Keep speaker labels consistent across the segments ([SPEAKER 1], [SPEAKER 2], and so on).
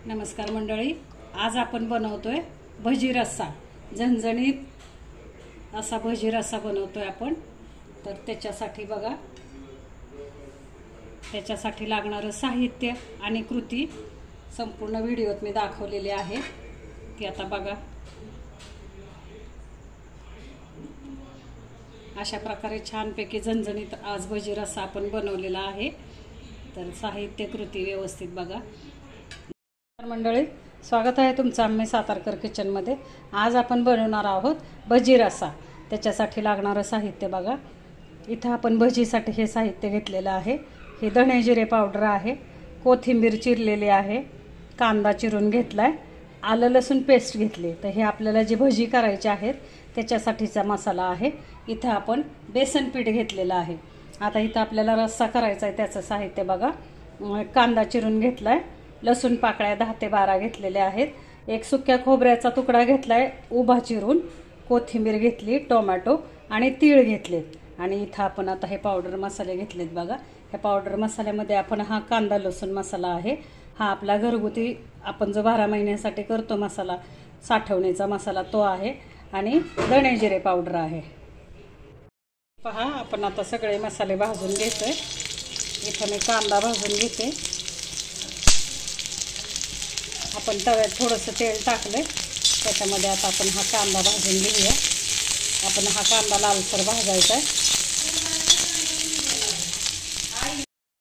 [SPEAKER 1] नमस्कार मंडळी, आज आपण बनवतोय भजी रस्सा। झणझणीत असा भजी रस्सा बनवतोय आपण। तर त्याच्यासाठी बघा, त्याच्यासाठी लागणारं साहित्य आणि कृती संपूर्ण व्हिडिओत मी दाखवलेली आहे ती आता बघा। अशा प्रकारे छानपैकी झणझणीत आज भजी रस्सा आपण बनवलेला आहे। तर साहित्य कृती व्यवस्थित बघा मंडळी। स्वागत आहे तुमचं आम्ही सातारकर किचन मध्ये। आज आपण बनवणार आहोत भजी रस्सा। त्याच्यासाठी लागणारं साहित्य बघा। इथं आपण भजीसाठी हे साहित्य घेतलेलं आहे। हे धणे जिरे पावडर आहे, कोथिंबीर चिरलेली आहे, कांदा चिरून घेतलाय, आलं लसूण पेस्ट घेतली। तर हे आपल्याला जी भजी करायची आहेत त्याच्यासाठीचा मसाला आहे। इथं आपण बेसन पीठ घेतलेलं आहे। आता इथं आपल्याला रस्सा करायचा आहे त्याचं साहित्य बघा। कांदा चिरून घेतलाय, लसूण पाकळ्या 10 ते 12 घेतलेले आहेत, एक सुक्या खोबऱ्याचा तुकडा घेतलाय उभा चिरून, कोथिंबीर घेतली, टोमॅटो आणि तीळ घेतलेत। आणि इथं आपण आता हे पावडर मसाले घेतलेत बघा। ह्या पावडर मसाल्यामध्ये आपण हा कांदा लसूण मसाला आहे, हा आपला घरगुती आपण जो 12 महिन्यासाठी करतो मसाला, साठवणीचा मसाला तो आहे, आणि धणे जिरे पावडर आहे। पहा, आपण आता सगळे मसाले भाजून घेतोय। इथं मी कांदा भाजून घेते। आपण तव्यात थोडंसं तेल टाकले, त्याच्यामध्ये आता आपण हा कांदा भाजून घेऊया। आपण हा कांदा लालसर भाजायचा आहे।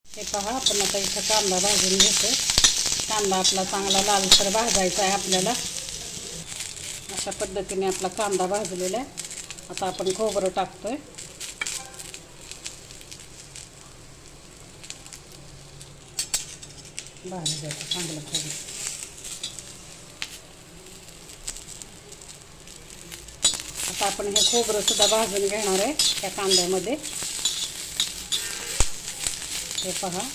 [SPEAKER 1] हे पहा, आपण आता इथं कांदा भाजून घेतोय। कांदा आपला चांगला लालसर भाजायचा आहे आपल्याला। अशा पद्धतीने आपला कांदा भाजलेला आहे। आता आपण खोबरं टाकतोय। भाजायचं चांगलं खोबरं। आता आपण हे खोबरं सुद्धा भाजून घेणार आहे त्या कांद्यामध्ये। हे पहा,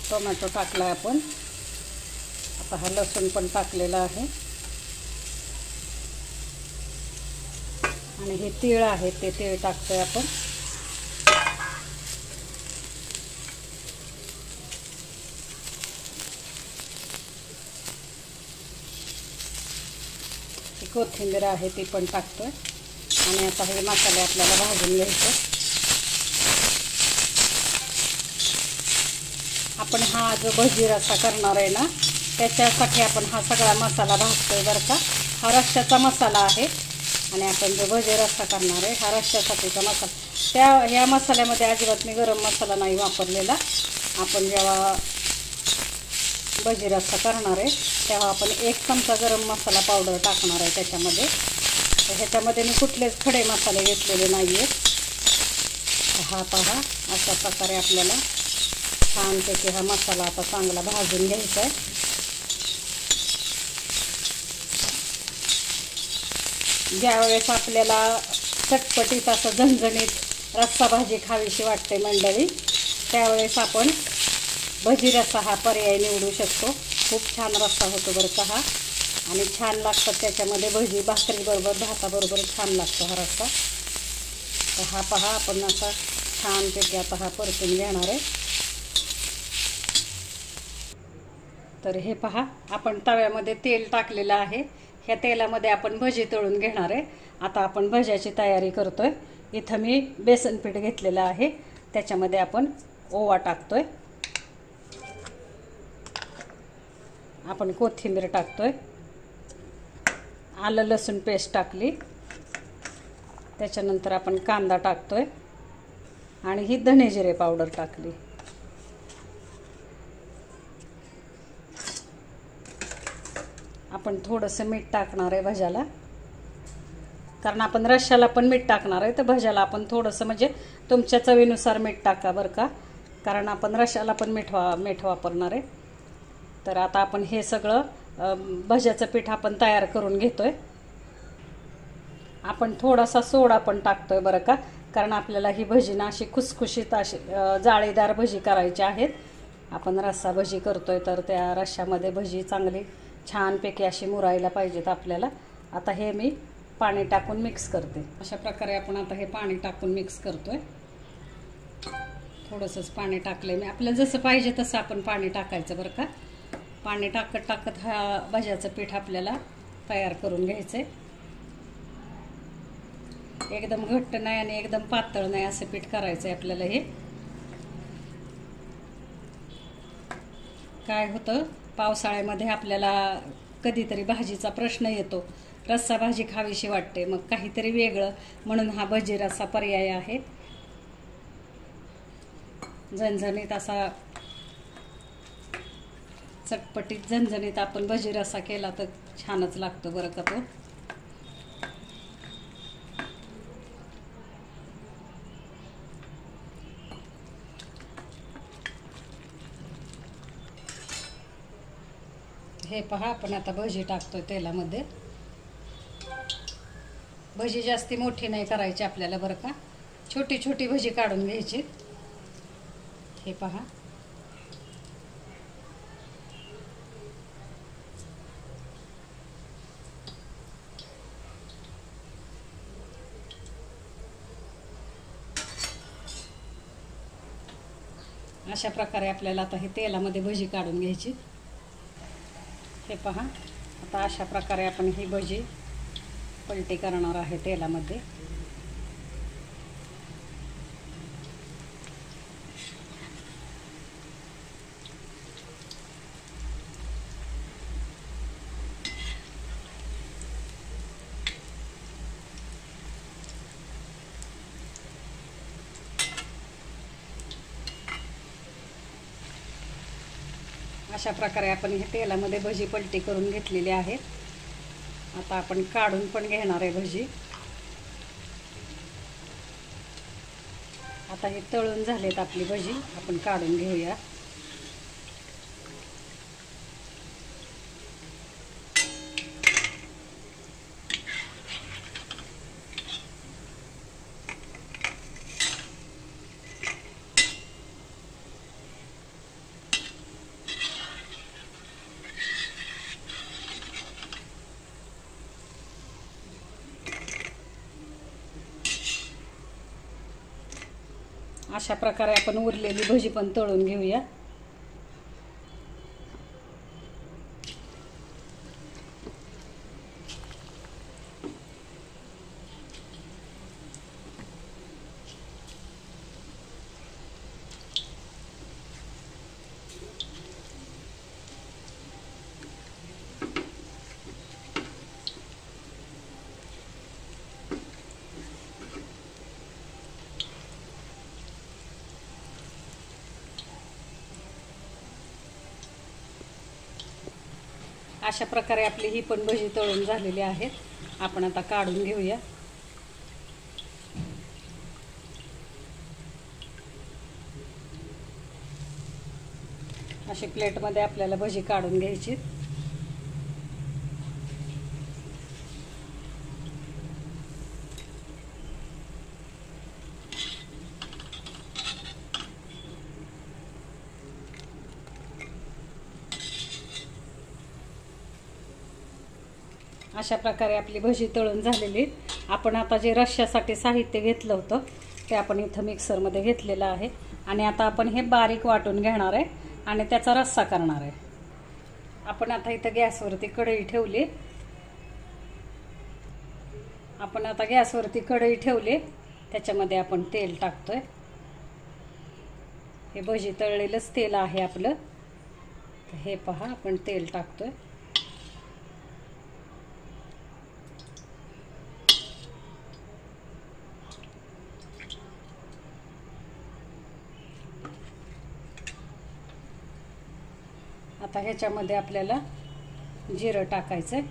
[SPEAKER 1] टोमॅटो टाकलाय आपण। आता हा लसूण पण टाकलेला आहे, आणि हे तीळ आहे ते तीळ टाकतोय आपण। कोथिंबीर आहे ती पण टाकतोय, आणि आता हे मसाले आपल्याला भाजून घ्यायचे। आपण हा जो भजी रस्सा करणार आहे ना, त्याच्यासाठी आपण हा सगळा मसाला भाजतोय बरं का। हा रश्श्याचा मसाला आहे, आणि आपण जो भजी रस्सा करणार आहे हा रश्श्यासाठीचा मसाला। ह्या मसाल्यामध्ये अजिबात मी गरम मसाला नाही वापरलेला। आपण जेव्हा भजी रस्सा करणार आहे तेव्हा आपण 1 चमचा गरम मसाला पावडर टाकणार आहे त्याच्यामध्ये। तर ह्याच्यामध्ये मी कुठलेच खडे मसाले घेतलेले नाही आहेत। हा पहा, अशा प्रकारे आपल्याला छानपैकी हा मसाला आता चांगला भाजून घ्यायचा आहे। ज्यावेळेस आपल्याला चटपटीत असं झणझणीत रस्सा भाजी खावीशी वाटते मंडळी, त्यावेळेस आपण भजी रस्सा हा पर्याय निवडू शकतो। खूप छान रस्सा होतो बरं का हा, आणि छान लागतात त्याच्यामध्ये भजी, भाकरीबरोबर, भाताबरोबर छान लागतो हा रस्सा। तर हा पहा, आपण असा छानपैकी आता हा परतून घेणार आहे। तर हे पहा, आपण तव्यामध्ये तेल टाकलेलं आहे। ह्या तेलामध्ये आपण भजी तळून घेणार आहे। आता आपण भज्याची तयारी करतोय। इथं मी बेसन पीठ घेतलेलं आहे, त्याच्यामध्ये आपण ओवा टाकतोय, आपण कोथिंबीर टाकतोय, आलं लसूण पेस्ट टाकली, त्याच्यानंतर आपण कांदा टाकतोय, आणि ही धणे जिरे पावडर टाकली। आपण थोडंसं मीठ टाकणार आहे भज्याला, कारण आपण रश्श्याला पण मीठ टाकणार आहे। तर भज्याला आपण थोडंसं, म्हणजे तुमच्या चवीनुसार मीठ टाका बरं का, कारण आपण रश्श्याला पण मीठ वापरणार आहे। तर आता आपण हे सगळं भज्याचं पीठ आपण तयार करून घेतोय। आपण थोडासा सोडा पण टाकतोय बरं का, कारण आपल्याला ही भजी ना अशी खुसखुशीत अशी जाळीदार भजी करायची आहेत. आपण रस्सा भजी करतोय तर त्या रश्श्यामध्ये भजी चांगली छानपैकी अशी मुरायला पाहिजेत आपल्याला. आता हे मी पाणी टाकून मिक्स करते. अशा प्रकारे आपण आता हे पाणी टाकून मिक्स करतोय. थोडंसंच पाणी टाकलंय मी. आपल्याला जसं पाहिजे तसं आपण पाणी टाकायचं बरं का. पाणी टाकत टाकत हा भज्याचं पीठ आपल्याला तयार करून घ्यायचंय. एकदम घट्ट नाही आणि एकदम पातळ नाही असं पीठ करायचंय आपल्याला. हे काय होतं, पावसाळ्यामध्ये आपल्याला कधीतरी भाजीचा प्रश्न येतो, रस्सा भाजी खावीशी वाटते, मग काहीतरी वेगळं म्हणून हा भजी रस्सा पर्याय आहे. झणझणीत असा चटपटीत झणझणीत आपण भजी रस्सा केला तर छानच लागतो बरं का तो. हे पहा, आपण आता भजी टाकतोय तेलामध्ये. भजी जास्ती मोठी नाही करायची आपल्याला बरं का. छोटी छोटी भजी काढून घ्यायची. हे पहा, अशा प्रकारे आपल्याला आता हे तेलामध्ये भजी काढून घ्यायची. हे पहा, आता अशा प्रकारे आपण ही भजी पलटी करणार आहे तेलामध्ये. अशा प्रकारे आपण हे तेलामध्ये भजी पलटी करून घेतलेली आहे. आता आपण काढून पण घेणार आहे भजी. आता हे तळून झालेत आपली भजी, आपण काढून घेऊया. अशा प्रकारे आपण उरलेली भजी पण तळून घेऊया. अशा प्रकारे आपली ही पण भजी तळून झालेली आहेत. आपण आता काढून घेऊया. अशी प्लेटमध्ये आपल्याला भजी काढून घ्यायची. अशा प्रकारे आपली भजी तळून झालेली. आपण आता जे रश्श्यासाठी साहित्य घेतलं होतं ते आपण इथं मिक्सरमध्ये घेतलेलं आहे आणि आता आपण हे बारीक वाटून घेणार आहे आणि त्याचा रस्सा करणार आहे. आपण आता इथं गॅसवरती कढई ठेवली. आपण आता गॅसवरती कढई ठेवली, त्याच्यामध्ये आपण तेल टाकतोय. हे भजी तळलेलंच तेल आहे आपलं. हे पहा, आपण तेल टाकतोय. आता ह्याच्यामध्ये आपल्याला जिरं टाकायचंय,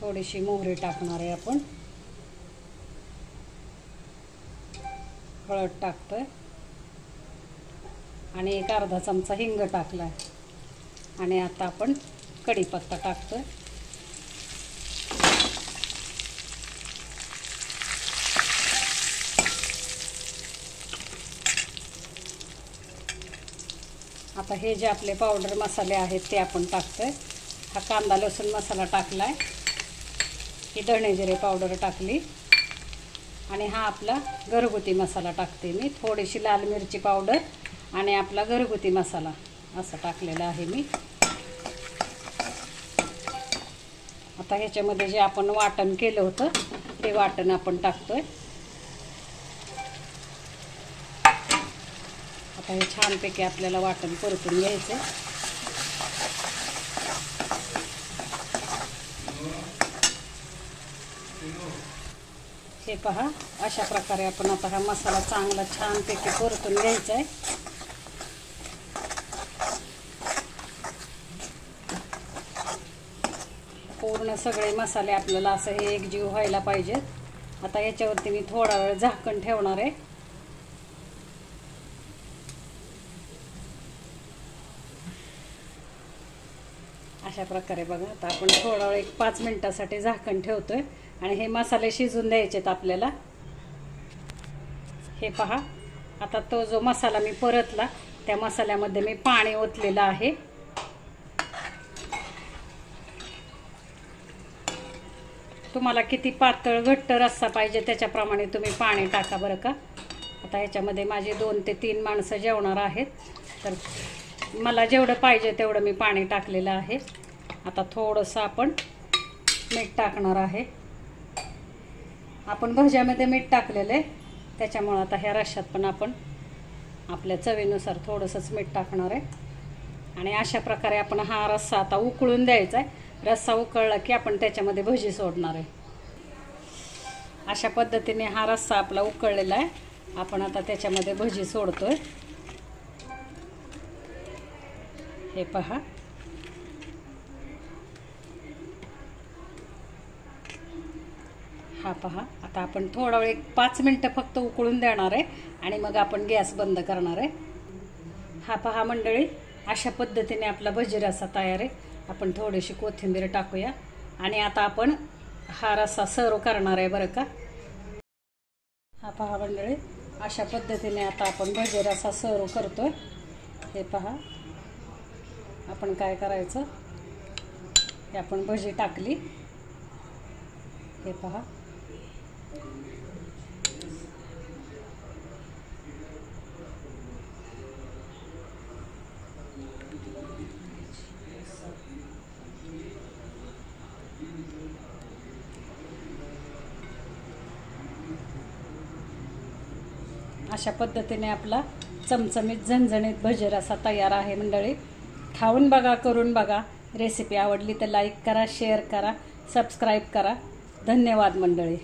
[SPEAKER 1] थोडीशी मोहरी टाकणार आहे आपण, हळद टाकतोय आणि एक अर्धा चमचा हिंग टाकलाय आणि आता आपण कढीपत्ता टाकतोय. आता हे जे आपले पावडर मसाले आहेत ते आपण टाकतोय. हा कांदा लसूण मसाला टाकलाय, ही धणे जिरे पावडर टाकली आणि हा आपला घरगुती मसाला टाकते मी. थोडीशी लाल मिरची पावडर आणि आपला घरगुती मसाला असं टाकलेला आहे मी. आता ह्याच्यामध्ये जे आपण वाटण केलं होतं ते वाटण आपण टाकतोय. आता हे छानपैकी आपल्याला वाटण परतून घ्यायचं. हे पहा, अशा प्रकारे आपण आता हा मसाला चांगला छानपैकी परतून घ्यायचा आहे. पूर्ण सगळे मसाले आपल्याला असं हे एकजीव व्हायला पाहिजेत. आता याच्यावरती मी थोडा वेळ झाकण ठेवणार आहे. अशा प्रकारे बघा, आता आपण थोडा वेळ 5 मिनिटासाठी झाकण ठेवतोय आणि हे मसाले शिजून द्यायचेत आपल्याला. हे पहा, आता तो जो मसाला मी परतला त्या मसाल्यामध्ये मी पाणी ओतलेलं आहे. तुम्हाला किती पातळ घट्ट रस्सा पाहिजे त्याच्याप्रमाणे तुम्ही पाणी टाका बरं का. आता ह्याच्यामध्ये माझे 2 ते 3 माणसं जेवणार आहेत, तर मला जेवढं पाहिजे तेवढं मी पाणी टाकलेलं आहे. आता थोडंसं आपण मीठ टाकणार आहे. आपण भज्यामध्ये मीठ टाकलेलं आहे, त्याच्यामुळे आता ह्या रश्श्यात पण आपण आपल्या चवीनुसार थोडंसंच मीठ टाकणार आहे. आणि अशा प्रकारे आपण हा रस्सा आता उकळून द्यायचा आहे. रस्सा उकळला की आपण त्याच्यामध्ये भजी सोडणार आहे. अशा पद्धतीने हा रस्सा आपला उकळलेला आहे. आपण आता त्याच्यामध्ये भजी सोडतोय. हे पहा, हा पहा, आता आपण थोडा वेळ 5 मिनिटं फक्त उकळून देणार आहे आणि मग आपण गॅस बंद करणार आहे. हा पहा मंडळी, अशा पद्धतीने आपला भजी रस्सा तयार आहे. आपण थोडीशी कोथिंबीर टाकूया आणि आता आपण हा रस्सा सर्व करणार आहे बरं का. हा पहा मंडळी, अशा पद्धतीने आता आपण भजी रस्सा सर्व करतोय. हे पहा, आपण काय करायचं, हे आपण भजी टाकली. हे पहा, अशा पद्धतीने आपला चमचमीत झणझणीत भजी रस्सा तयार आहे मंडळी. खाऊन बघा, करून बघा. रेसिपी आवडली तर लाईक करा, शेअर करा, सबस्क्राईब करा. धन्यवाद मंडळी.